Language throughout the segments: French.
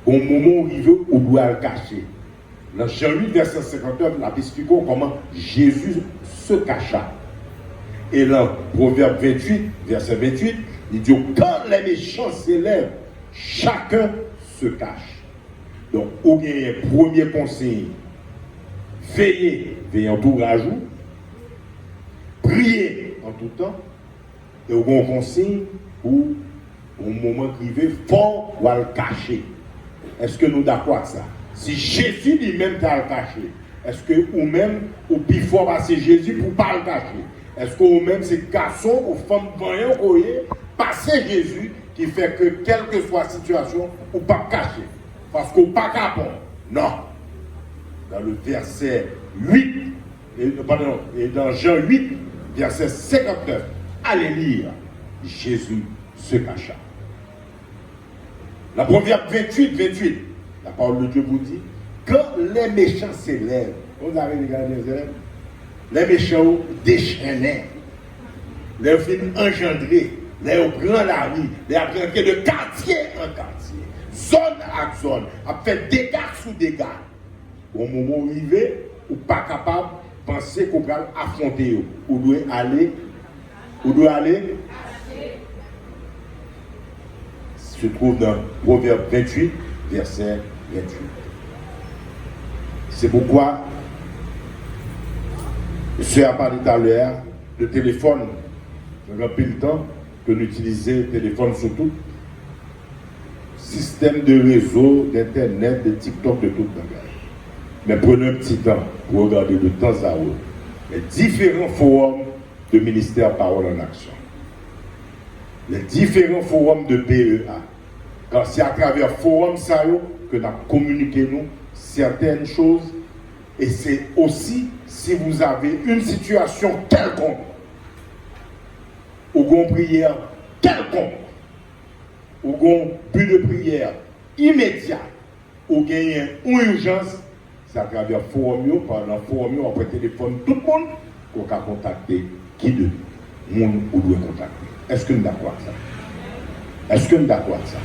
au moment où il veut, on doit le cacher. Dans Jean 8, verset 59, la explique comment Jésus se cacha. Et dans Proverbe 28, verset 28, il dit quand les méchants s'élèvent, chacun se cache. Donc, au bien, premier conseil, veillez en tout rajout, priez en tout temps, et au bon conseil, ou au moment privé, fort ou à le cacher. Est-ce que nous d'accord avec ça? Si Jésus lui-même t'a le caché, est-ce que ou-même, ou plus fort passer Jésus pour ne pas le cacher? Est-ce que ou-même c'est garçon ou femme voyant passer Jésus qui fait que quelle que soit la situation, ou pas cacher? Parce qu'on pas capable. Non. Dans le verset 8, et dans Jean 8, verset 59, allez lire, Jésus se cacha. La Proverbe 28, la parole de Dieu vous dit, quand les méchants s'élèvent, vous avez regardé les élèves, les méchants déchaînés, les films engendrés, les prend la rue, les apprennent de quartier en quartier, zone à zone, a fait dégâts sous dégâts. Au moment où il est, ou pas capable de penser qu'on va affronter, ou doit aller, se trouve dans Proverbe 28, verset 28. C'est pourquoi, je a parlé tout à l'heure, le téléphone, ça fait le temps que nous utilisons le téléphone surtout, système de réseau, d'internet, de TikTok, de tout le bagage. Mais prenez un petit temps pour regarder de temps à autre les différents forums de ministère Parole en Action. Les différents forums de PEA. Car c'est à travers forum ça que nous communiquons certaines choses. Et c'est aussi si vous avez une situation quelconque, ou une prière quelconque, ou un but de prière immédiat, ou gagner une urgence, c'est à travers forum, pendant forum, on peut téléphoner tout le monde pour contacter qui de monde ou doit contacter. Est-ce que nous sommes d'accord avec ça? Est-ce que nous sommes d'accord avec ça?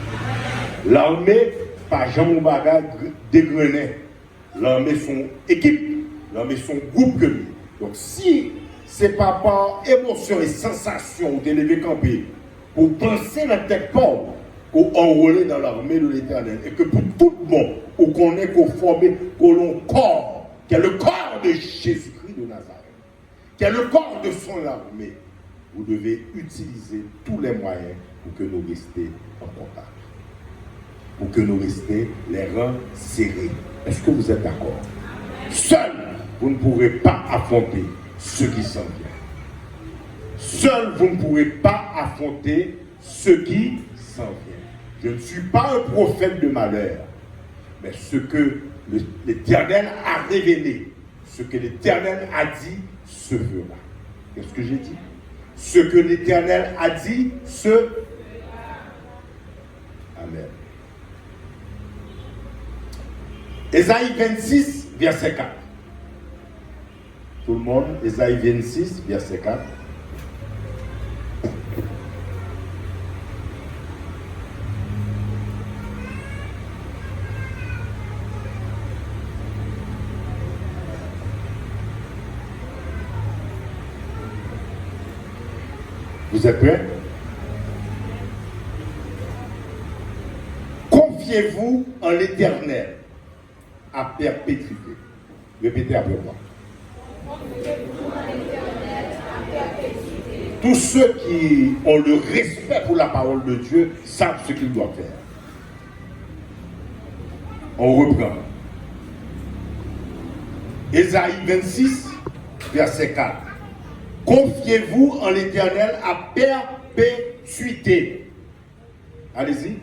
L'armée, pas jamais bagage dégrené. L'armée, son équipe, l'armée, son groupe que lui. Donc si ce n'est pas par émotion et sensation de lever campé pour penser la tête pauvre, qu'on enrôler dans l'armée de l'Éternel, et que pour tout le monde, on connaît qu'on forme qu'on corps, qui est le corps de Jésus-Christ de Nazareth, qui est le corps de son armée, vous devez utiliser tous les moyens pour que nous restions en contact, pour que nous restions les rangs serrés. Est-ce que vous êtes d'accord? Seul, vous ne pourrez pas affronter ce qui s'en vient. Seul, vous ne pourrez pas affronter ce qui s'en vient. Je ne suis pas un prophète de malheur, mais ce que l'Éternel a révélé, ce que l'Éternel a dit, se fera. Qu'est-ce que j'ai dit? Ce que l'Éternel a dit, se fera. Amen. Ésaïe 26, verset 4. Tout le monde, Ésaïe 26, verset 4. Vous êtes prêts? Confiez-vous en l'Éternel à perpétuité. Répétez après moi. Tous ceux qui ont le respect pour la parole de Dieu savent ce qu'ils doivent faire. On reprend. Ésaïe 26, verset 4. Confiez-vous en l'Éternel à perpétuité. Allez-y.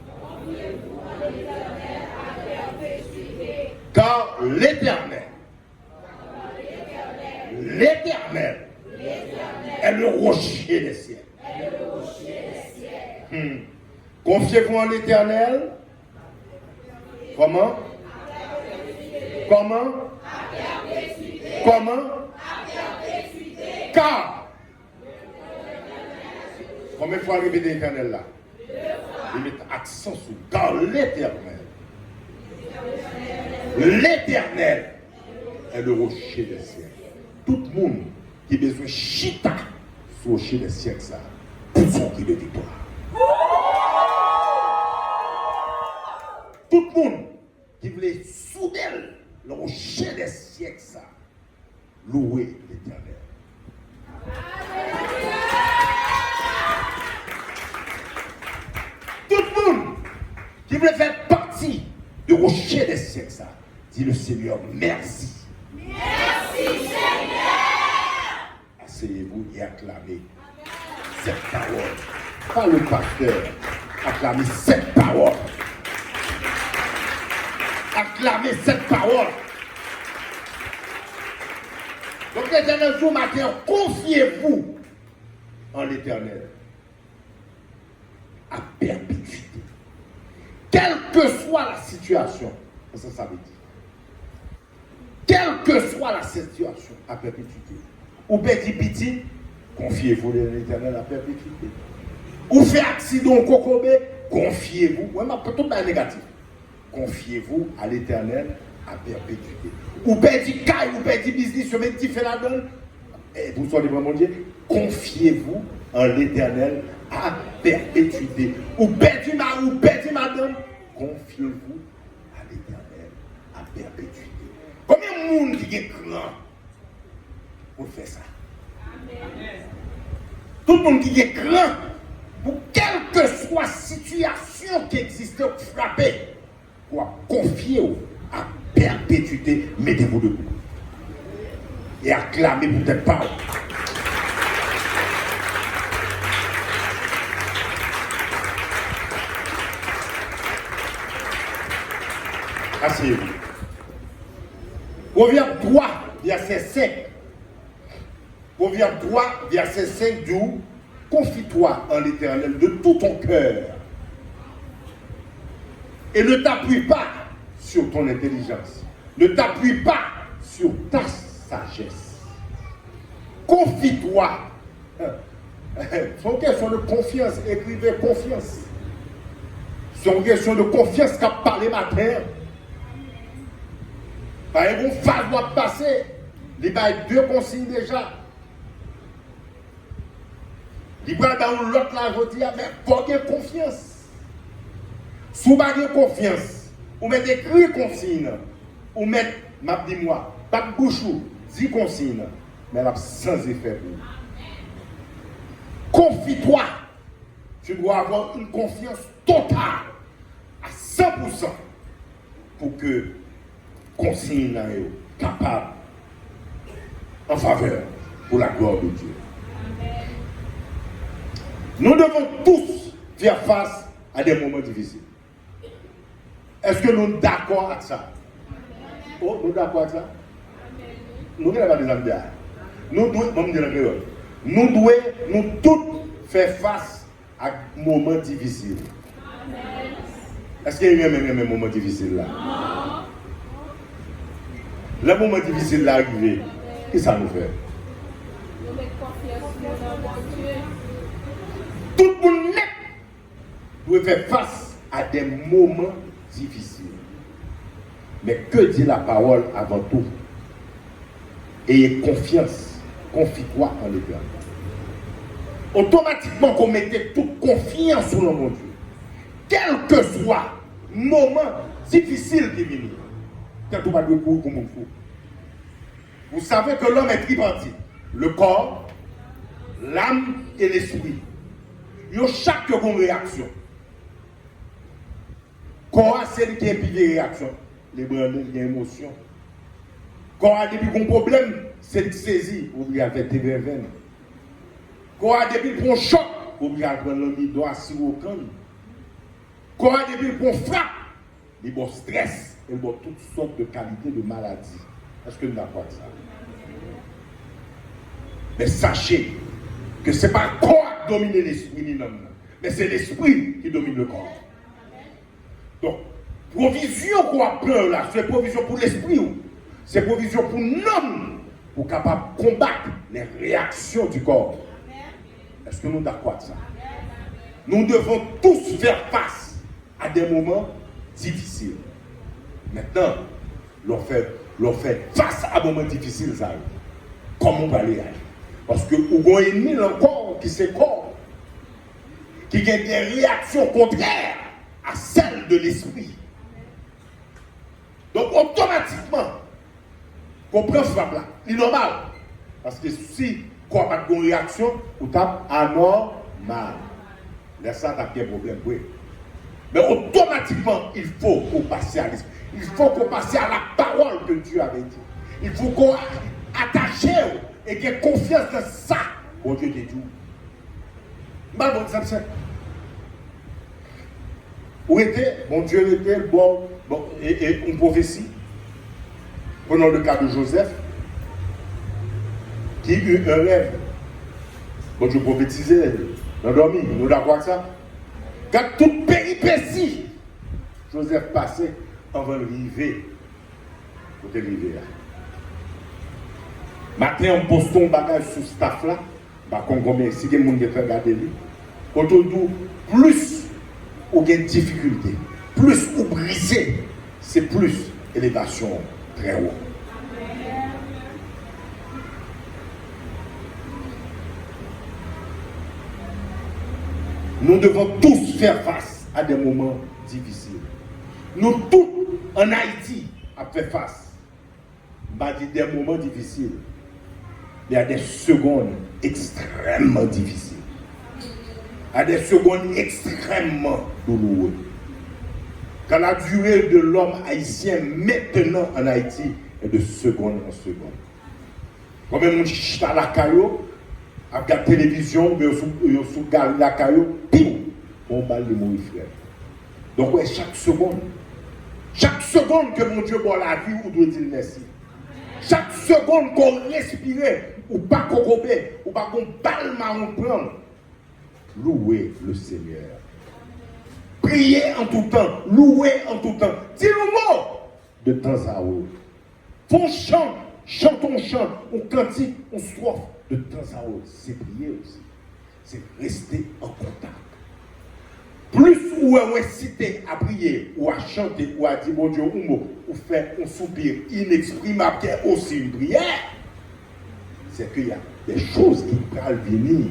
Confiez-vous en l'Éternel à perpétuité. Car l'Éternel est le rocher des cieux. Confiez-vous en l'Éternel. Comment? Comment? Comment? Car. Combien de fois répéter l'Éternel là? Il met accent sur dans l'éternel. L'éternel est le rocher des siècles. Tout le monde qui a besoin de chita sur le rocher des siècles, ça, pour son cri de victoire. Tout le monde qui voulait souder le rocher des siècles, ça, louer l'éternel. Tout le monde qui voulait faire partie du rocher des siècles, ça, dit le Seigneur, merci. Merci Seigneur. Asseyez-vous et acclamez cette parole. Pas le pasteur, acclamez cette parole. Acclamez cette parole. Donc l'éternel jour matin, confiez-vous en l'éternel à perpétuité. Quelle que soit la situation, ça veut dire. Quelle que soit la situation à perpétuité. Ou petit petit, confiez-vous à l'éternel à perpétuité. Ou fait accident au cocobé, confiez-vous. Ouais, mais tout est négatif. Confiez-vous à l'éternel à perpétuité. Ou petit caille, ou petit business, ou petit fait la donne. Et vous soyez vraiment Dieu, confiez-vous en l'éternel à perpétuité. Ou petit madame, confiez-vous à l'éternel à perpétuité. Combien de monde qui est grand pour faire ça? Amen. Tout le monde qui est grand, pour quelle que soit la situation qui existe, frapper, pour confier à perpétuité, mettez-vous debout. Et acclamez pour cette parole. Asseyez-vous. Proverbe 3, verset 5. Proverbe 3, verset 5 dit confie-toi en l'Éternel de tout ton cœur. Et ne t'appuie pas sur ton intelligence. Ne t'appuie pas sur ta sagesse. Confie-toi. C'est une question de confiance. Écrivez confiance. C'est une question de confiance qu'a parlé ma terre. Par exemple, phase doit passer. Il y a deux consignes déjà. Il y a dans l'autre là, je dis, mais pas de confiance. Si vous n'avez pas de confiance, vous mettez écrit consigne, vous mettez, dis-moi, pas de bouchou, 10 consignes, mais elle a sans effet pour vous. Confie-toi. Tu dois avoir une confiance totale, à 100%, pour que consigne est capable en faveur pour la gloire de Dieu. Amen. Nous devons tous faire face à des moments difficiles. Est-ce que nous sommes d'accord avec ça? Oh, nous sommes d'accord avec ça? Nous ne sommes pas des amis. Nous devons tous faire face à des moments difficiles. Est-ce qu'il y a un moment difficile là? Le moment difficile là arrivé, qu'est-ce que ça nous fait? Tout le monde doit faire face à des moments difficiles. Mais que dit la parole avant tout? Ayez confiance, confie-toi en l'Éternel. Automatiquement, qu'on mette toute confiance sur le mon Dieu. Quel que soit le moment difficile qui vient, quand on va le coup comme il faut. Vous savez que l'homme est tripartite. Le corps, l'âme et l'esprit. Il y a chaque réaction. Le corps, c'est lui qui a des réactions. Les bras, les émotions. Le corps a depuis un problème, c'est lui qui saisit. Vous lui avez été veine. Le corps a depuis un choc. Vous lui avez prendre l'homme, il doit assis au camp. Le corps a depuis un frappe. Il y a stress. Il y a toutes sortes de qualités de maladies. Est-ce que nous avons ça? Mais sachez que ce n'est pas le corps qui domine l'esprit ni l'homme, mais c'est l'esprit qui domine le corps. Donc, provision qu'on a peur là, c'est provision pour l'esprit, c'est provision pour l'homme, pour capable de combattre les réactions du corps. Est-ce que nous sommes d'accord avec ça? Nous devons tous faire face à des moments difficiles. Maintenant, l'on fait face à des moments difficiles, ça. Comment on va aller? Parce que vous avez un ennemi encore qui s'écorne, qui a des réactions contraires à celles de l'esprit. Donc automatiquement, qu'on prend frappe là, c'est normal. Parce que si on n'a pas de réaction, on tape anormal. Là, ça, tu as bien problème, oui. Mais automatiquement, il faut qu'on passe à l'esprit. Il faut qu'on passe à la parole que Dieu avait dit. Il faut qu'on attache et qu'il y ait confiance dans ça. Bon Dieu te dit. Où était, mon Dieu était, et une prophétie. Prenons le cas de Joseph, qui eut un rêve. Bon Dieu prophétisait, l'endormi, nous d'accord avec ça. Quand toute péripétie, Joseph passait avant de river. Côté river là. Maintenant, on pose ton bagage sur ce staff là. Par contre, si quelqu'un qui fait regarder lui, autour plus ou il y a une difficulté, plus ou brisé, c'est plus élévation très haut. Nous devons tous faire face à des moments difficiles. Nous tous en Haïti avons fait face à des moments difficiles. Il y a des secondes extrêmement difficiles. Il y a des secondes extrêmement douloureuses. Quand la durée de l'homme haïtien maintenant en Haïti est de seconde en seconde. Quand même, on chute à la caillou, avec la télévision, on sous la caillou, pim, on balle de mon frère. Donc, ouais, chaque seconde que mon Dieu boit la vie, on doit dire merci. Chaque seconde qu'on respire, ou pas qu'on coupe, ou pas qu'on balle marron prendre, louez le Seigneur. Priez en tout temps, louez en tout temps. Dis-nous mot de temps à autre. Ton chant, chantons chant, on cantique, on strophe de temps à autre. C'est prier aussi. C'est rester en contact. Plus ou on cité à prier, ou à chanter, ou à dire bon Dieu, ou faire un soupir inexprimable qui est aussi une prière, c'est qu'il y a des choses qui peuvent venir.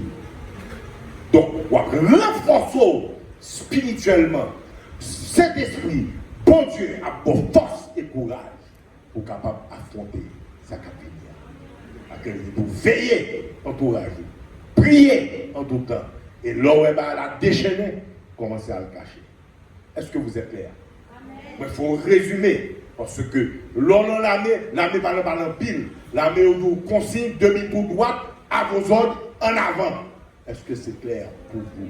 Donc, on va renforcer spirituellement cet esprit, bon Dieu, a bonne force et courage pour capable affronter sa capacité. Pour veiller, entourager, prier en tout temps. Et l'homme la déchaîner, commencer à le cacher. Est-ce que vous êtes clair? Il faut résumer. Parce que l'homme dans l'armée parle en pile. L'armée au consigne, demi-tour droite, à vos ordres, en avant. Est-ce que c'est clair pour vous?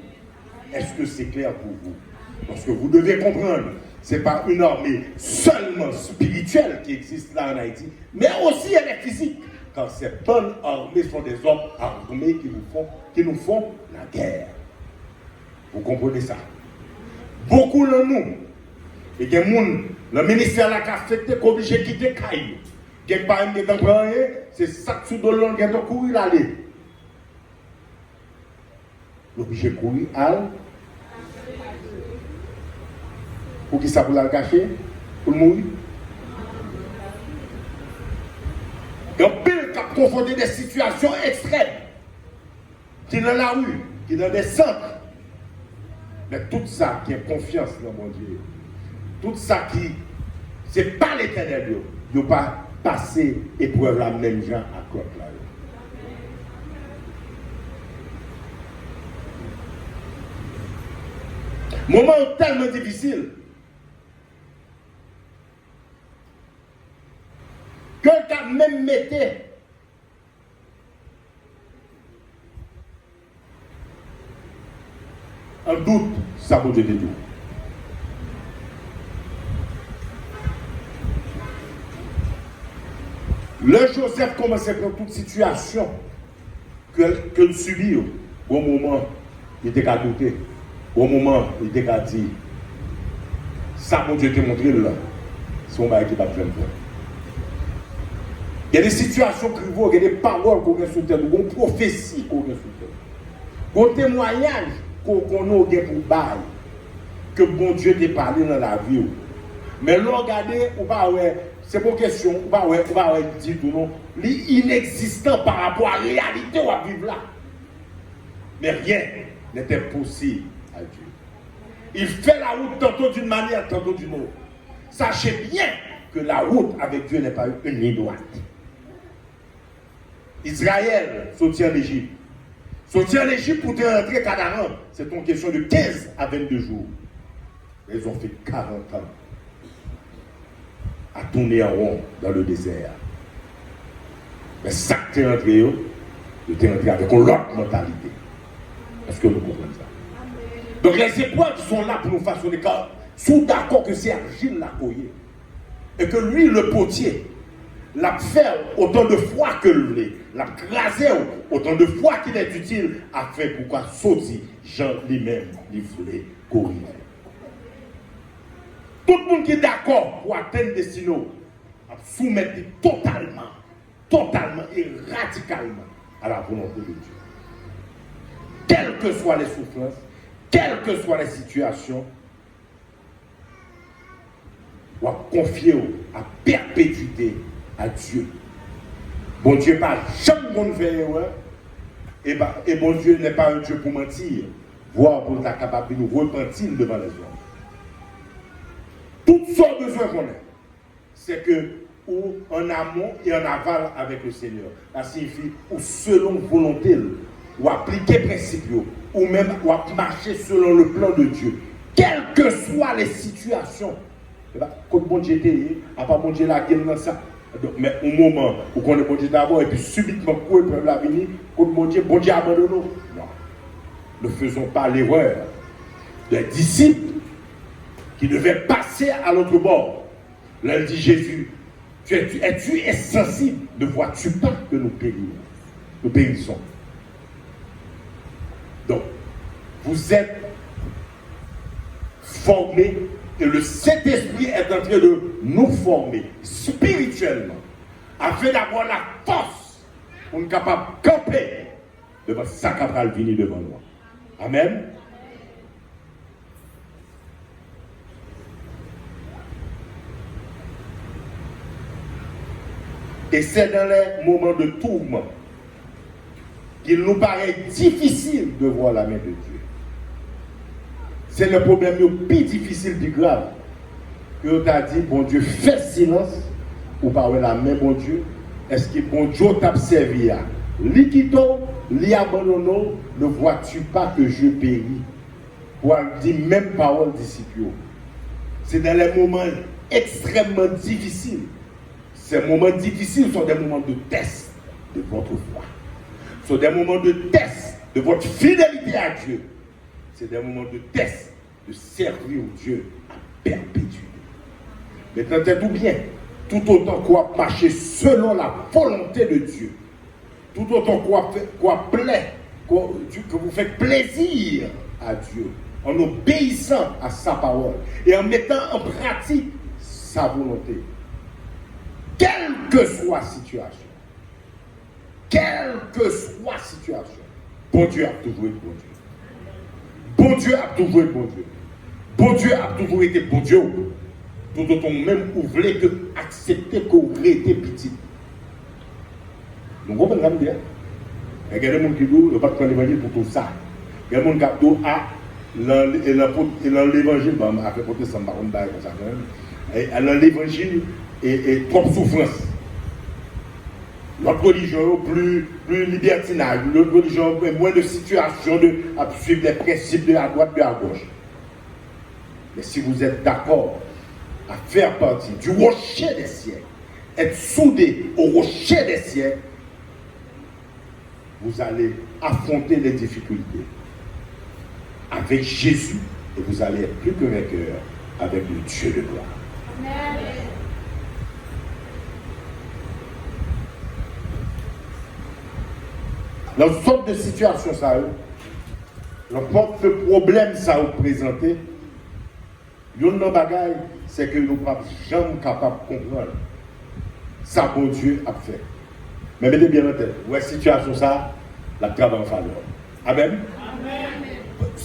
Est-ce que c'est clair pour vous? Parce que vous devez comprendre, ce n'est pas une armée seulement spirituelle qui existe là en Haïti, mais aussi elle est physique. Quand ces bonnes armées sont des hommes armés qui nous font la guerre. Vous comprenez ça? Beaucoup de nous, et des gens, le ministère a affecté, qui est obligé de quitter Caillou. Qui n'est pas un temps c'est ça que sous l'on qui est courir aller. L'obligé de courir à pour qui ça pour la cacher? Pour le mourir? Il y a pile qui a confronté des situations extrêmes. Qui est dans la rue, qui est dans des centres. Mais tout ça qui a confiance dans mon Dieu. Tout ça qui, c'est pas l'éternel, il n'y a pas passé épreuve la même gens à côté là. Moment tellement difficile que tu as même metté en doute sa beauté de Dieu. Le Joseph commençait par toute situation que subit au moment il était qu'à douter. Au moment il était qu'à dire ça mon Dieu te montré là. Son bail qui va faire. Il y a des situations qui il y a des paroles qu'on a sous terre, des prophéties qu'on a sous terre. Des témoignages qu'on a pour bail, que bon Dieu t'a parlé dans la vie. Mais là, regardez, c'est pas question, on va dire tout non, l'inexistant par rapport à la réalité où on vivre là. Mais rien n'était possible à Dieu. Il fait la route tantôt d'une manière, tantôt d'une autre. Sachez bien que la route avec Dieu n'est pas une ligne droite. Israël sortit en Égypte. Sortir en Égypte pour te rentrer Canaan, c'est une question de 15 à 22 jours. Ils ont fait 40 ans à tourner en rond dans le désert. Mais ça que tu es rentré, tu es rentré avec une autre mentalité. Est-ce que nous comprenons ça? Donc les épreuves sont là pour nous façonner, car sont d'accord que c'est argile la coyer. Et que lui, le potier, l'a fait autant de fois que lui, l'a crasé autant de fois qu'il est utile, afin pourquoi sauter Jean lui-même, lui voulait corriger. Tout le monde qui est d'accord pour atteindre des signaux, à soumettre totalement et radicalement à la volonté de Dieu. Quelles que soient les souffrances, quelles que soient les situations, on va confier à perpétuité à Dieu. Bon Dieu pas jamais bon faire erreur, et bon Dieu n'est pas un Dieu pour mentir, voire pour être capable de nous repentir devant les hommes. Tout ce besoin qu'on a, c'est que ou en amont et en aval avec le Seigneur. Ça signifie ou selon volonté, ou appliquer principe, ou même ou marcher selon le plan de Dieu. Quelles que soient les situations. Quand bon Dieu était, à part bon Dieu la gueule dans ça. Mais au moment où on est bon Dieu d'abord, et puis subitement, pour le peuple à venir, quand bon Dieu abandonne nous. Non. Ne faisons pas l'erreur des disciples qui devaient passer à l'autre bord. Là, il dit Jésus, es-tu insensible? Ne vois-tu pas que nous périssons? Donc, vous êtes formés et le Saint-Esprit est en train de nous former spirituellement afin d'avoir la force pour nous capables de camper devant ça qui va venir devant nous. Amen. Et c'est dans les moments de tourment qu'il nous paraît difficile de voir la main de Dieu. C'est le problème le plus difficile, plus grave. Que tu as dit, bon Dieu, fais silence ou pas la main, bon Dieu. Est-ce que bon Dieu t'a servi à l'ikito, l'abandonno, ne vois-tu pas que je péris? Pour dire même parole disciple. C'est dans les moments extrêmement difficiles. Ces moments difficiles sont des moments de test de votre foi. Ce sont des moments de test de votre fidélité à Dieu. C'est des moments de test de servir Dieu à perpétuité. Mais tentez-vous bien, tout autant qu'on marcher selon la volonté de Dieu, tout autant qu'on plaît, que vous faites plaisir à Dieu, en obéissant à sa parole et en mettant en pratique sa volonté. Quelle que soit la situation, bon Dieu a toujours été bon Dieu. Bon Dieu a toujours été bon Dieu. Bon Dieu a toujours été bon Dieu. Tout autant même vous voulez que accepter que vous été petit. Nous comprenons bien. Il y a des gens qui disent, ne pas prendre l'évangile pour tout ça. Il y a des gens qui disent, dans l'évangile, après porter ça, dans l'évangile, et trop souffrance. Notre religion plus libertinage, notre religion moins de situation à suivre les principes de la droite de la gauche. Mais si vous êtes d'accord à faire partie du rocher des siècles, être soudé au rocher des siècles, vous allez affronter les difficultés avec Jésus et vous allez être plus que vainqueur avec le Dieu de gloire. Amen. Dans une sorte de situation, ça, n'importe le problème ça vous présenter, une bagaille, c'est que nous ne sommes pas jamais capables de comprendre ça bon Dieu a fait. Mais mettez bien en tête, ouais, situation ça, la travail en faveur. Amen. Amen.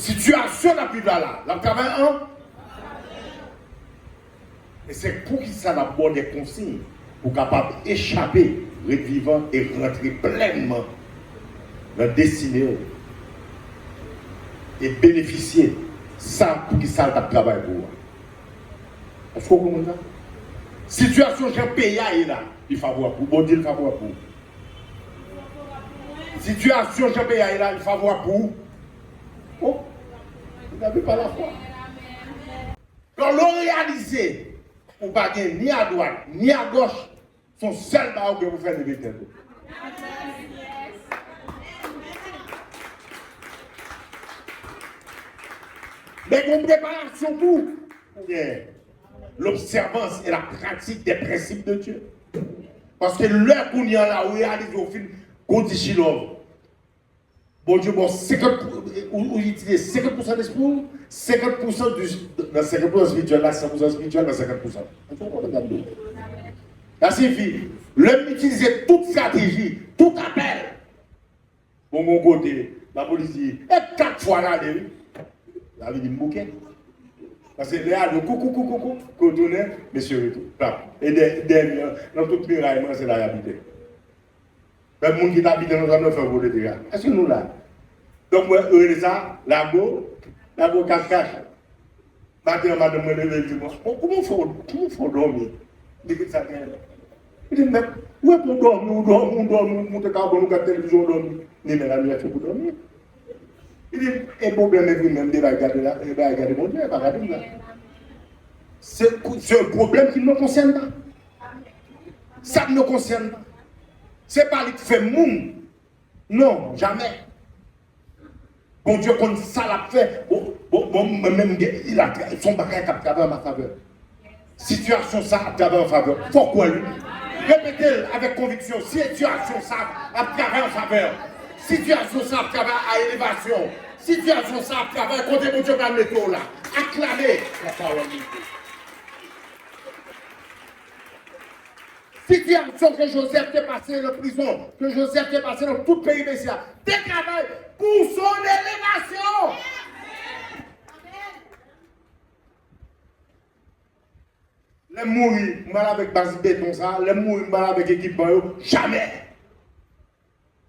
situation la plus là, la travail en. Et c'est pour qu'il ça d'abord des consignes pour capable échapper, revivant et rentrer pleinement dans la destinée et bénéficier ça pour qu'il ça travail pour vous. Est-ce que vous comprenez ça? Situation j'ai payé là, il faut voir pour bon Dieu, il faut voir pour. Situation j'ai payé là, il faut voir pour. Oh, vous n'avez pas la foi. Quand l'on réalise, ou pas ni à droite, ni à gauche, son seul barreau que vous faites de l'éternel. Mais une préparation pour l'observance et la pratique des principes de Dieu. Parce que l'heure qu'on y a là, où réalise au film, qu'on dit Chilov, bon Dieu, bon, 50%, où il utilise 50% d'esprit, 50% dans 50% spirituel, là, 100% spirituel, dans 50%. Ça signifie, l'homme utilise toute stratégie, tout appel. Bon, mon côté, la police dit, et 4 fois là, il avait dit bouquet. Parce que là, le coucou, cotonnet, monsieur et tout. Et derrière, dans toute muraille, c'est là, il habitait. Le monde qui habite dans notre fait voler déjà. Est-ce que nous là? Donc, moi, ça, la go cache-cache. Maintenant, madame, me dit, comment faut dormir? Il dit ça. Il dit, mais où est-ce qu'on dort? Nous dormons, nous avons la télévision, nous avons la nuit pour dormir. Il dit, et problème est vous-même, il va regarder là, il va regarder mon Dieu, il va regarder là. C'est un problème qui ne me concerne pas. Ça ne me concerne pas. Ce n'est pas lui qui fait monde. Non, jamais. Bon Dieu, quand ça l'a fait, même il a son bagage à travers ma faveur. Situation ça à travers ma faveur. Pourquoi lui? Répétez avec conviction. Situation ça à travers ma faveur. Situation ça à travers à élévation. Situation ça à travers côté mon Dieu dans le métro là. Acclamez la parole de Dieu. Situation que Joseph est passé en prison, que Joseph est passé dans tout le pays messiah. Des travail pour son élévation. Les mourir, mal avec base béton ça, les mourir mal avec équipement, jamais.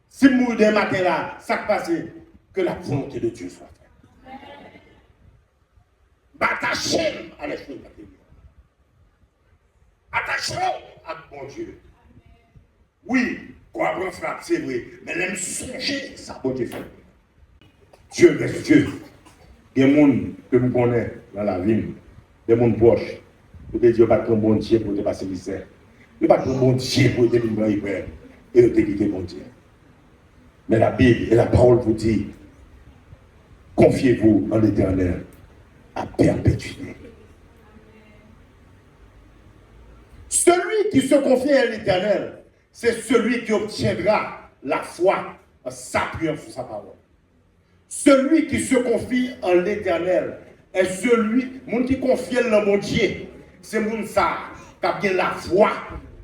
Si mourir des matins là, ça passe, que la volonté de Dieu soit faite. Attachez à l'esprit de la Bible. Attachez à mon Dieu. Oui, quoi prendre frappe, c'est vrai, mais l'aime songer, ça bon Dieu fait. Dieu reste Dieu. Il y a des gens que nous connaissons dans la vie, des gens proches. Vous dites, Dieu pas un bon Dieu pour te passer misère. Il pas un bon Dieu pour te vivre hyper et te quitter mon Dieu. Mais la Bible et la parole vous dit, confiez-vous en l'Éternel à perpétuité. Celui qui se confie à l'Éternel, c'est celui qui obtiendra la foi en s'appuyant sur sa parole. Celui qui se confie en l'Éternel est celui, monde qui confie en mon Dieu, c'est mon ça qui a bien la foi,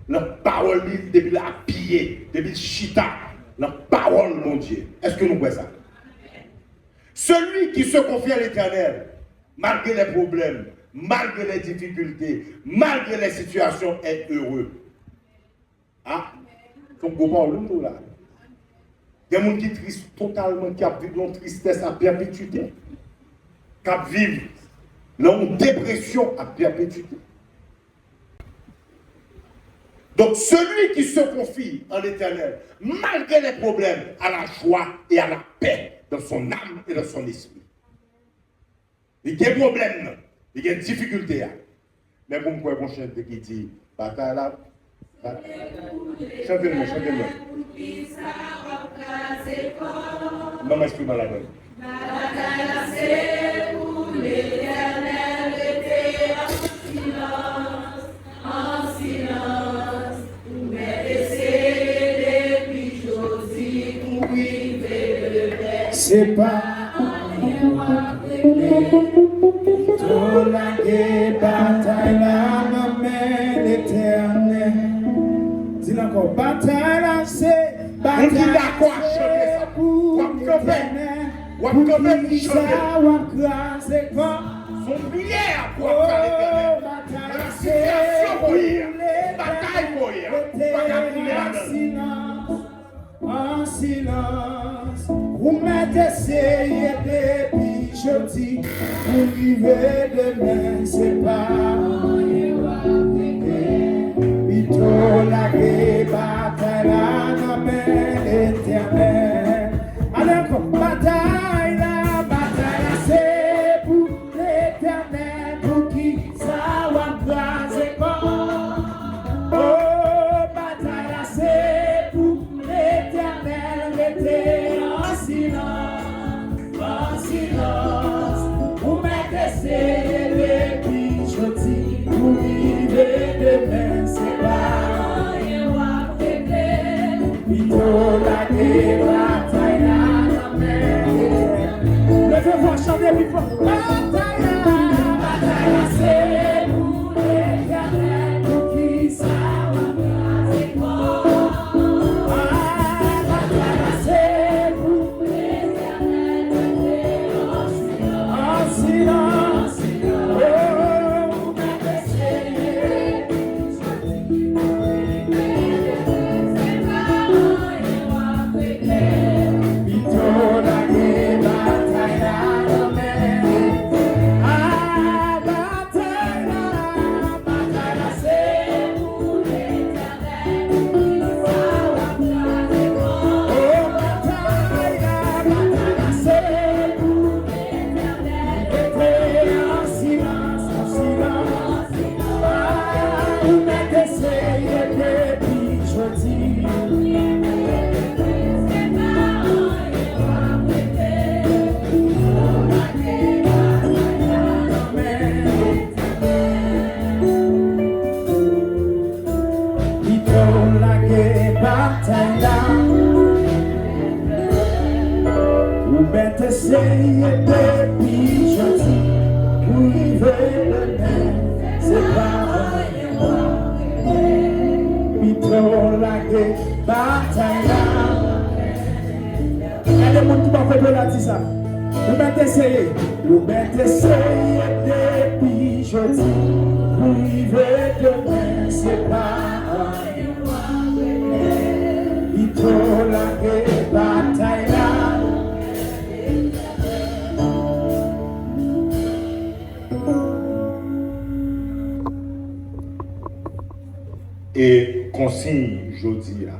la parole depuis la piller, depuis le chita, la parole mon Dieu. Est-ce que nous voyons ça? Celui qui se confie à l'Éternel, malgré les problèmes, malgré les difficultés, malgré les situations, est heureux. Ah, son gros nous là. Il y a des gens qui sont tristes totalement, qui vivent une tristesse à perpétuité, qui vivent une dépression à perpétuité. Donc celui qui se confie en l'Éternel, malgré les problèmes, a la joie et a la paix dans son âme et dans son esprit. Il y a des problèmes, il y a des difficultés. Mais vous me pouvez mon chef qui dit, bataille là, chantez-le. Non, mais je suis malade. Bataille là, c'est pour l'Éternel, était en silence, mais laissez les Josie pour vivre le père. C'est pas tout la bataille là, non mais l'Éternel. Dis encore, bataille là, c'est bataille là, c'est pour l'Éternel. Ou quand même Pour qui chanter. ça ou craser quoi? Son prière pour Oh, faire l'éternel. bataille, La situation c'est pour hier. les Bataille pour hier. Pas qu'à couler là-dedans. en silence, vous mettez essayé depuis jeudi, vous vivez demain, c'est pas plutôt la bataille là, non mais l'éternel. Alors, bataille là, c'est pour l'éternel, pour qui ça va craser quoi? Oh, bataille là, c'est pour l'éternel, restez en silence, vous mettez essayé puis jeudi, vous vivez demain, c'est pas plutôt la bataille là, non mais levez-vous, chantez plus fort. Bataille là, c'est pour l'éternel, pour qui ça va craser quoi? Bataille là, c'est pour l'éternel, en silence. Oh, vous m'avez essayé, plutôt la bataille là, non mais bataille là, c'est pour l'éternel, qui ça va craser quoi? Oh, bataille là, c'est pour l'éternel, restez en silence, vous m'avez essayé depuis jeudi. Bataille là, vous m'êtes essayé depuis jeudi, vous vivez demain, c'est pas plutôt la bataille là. Il y a des gens qui m'ont fait de la dire ça. Vous m'êtes essayé depuis jeudi, vous vivez demain, c'est pas plutôt la bataille là. Et consigne jeudi là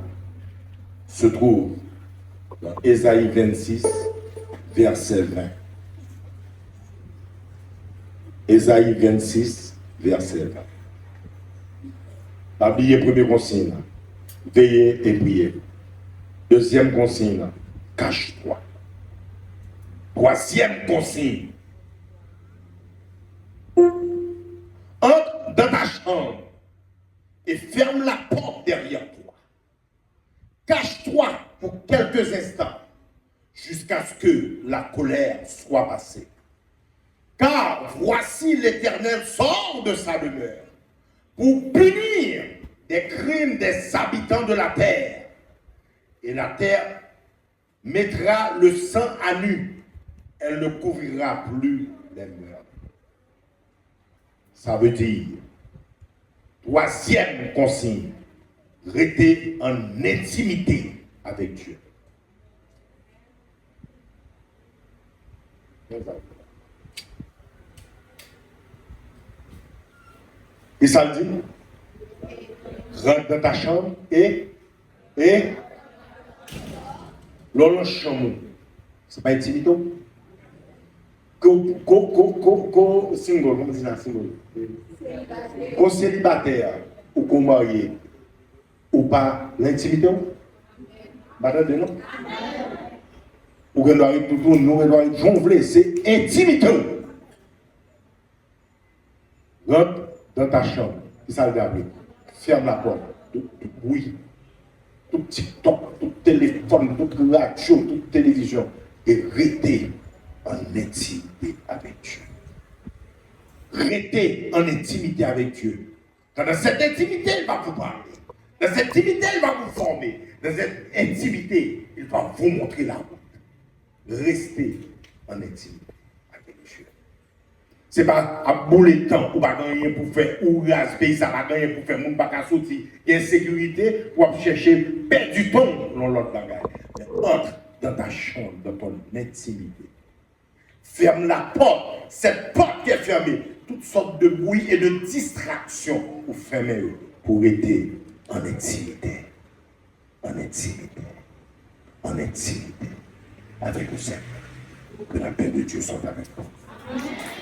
se trouve dans Ésaïe 26, verset 20. Ésaïe 26, verset 20. Pas oublier premier consigne, veillez et priez. Deuxième consigne, cache-toi. Troisième consigne, entre dans ta chambre et ferme la porte derrière toi. Cache-toi pour quelques instants jusqu'à ce que la colère soit passée. Car voici l'Éternel sort de sa demeure pour punir des crimes des habitants de la terre. Et la terre mettra le sang à nu. Elle ne couvrira plus les meurtres. Ça veut dire, troisième consigne, rester en intimité avec Dieu. Et ça le dit, rentre dans ta chambre et l'on chambre, c'est pas intimité. Single, comment dit ça, single? Qu'on célibataire ou qu'on marié ou pas l'intimité? Battre de non? Ou qu'on doit être tout nous, on doit être jonglé, c'est intimité. Rentre dans ta chambre, et ça le dit, ferme la porte, tout bruit, tout TikTok, tout téléphone, toute radio, toute télévision, et restez en intimité avec Dieu. Restez en intimité avec Dieu. Car dans cette intimité, il va vous parler. Dans cette intimité, il va vous former. Dans cette intimité, il va vous montrer la route. Restez en intimité avec Dieu. Ce n'est pas à bouler le temps ou pas gagner pour faire ou rasper, ça pas gagner pour faire, mon pas qu'à sortir. Il y a insécurité pour chercher, perdre du temps dans l'autre bagage. Mais entre dans ta chambre, dans ton intimité. Ferme la porte, cette porte qui est fermée. Toutes sortes de bruit et de distractions ou fermer pour être en intimité. En intimité. En intimité. Avec le Seigneur. Que la paix de Dieu soit avec vous.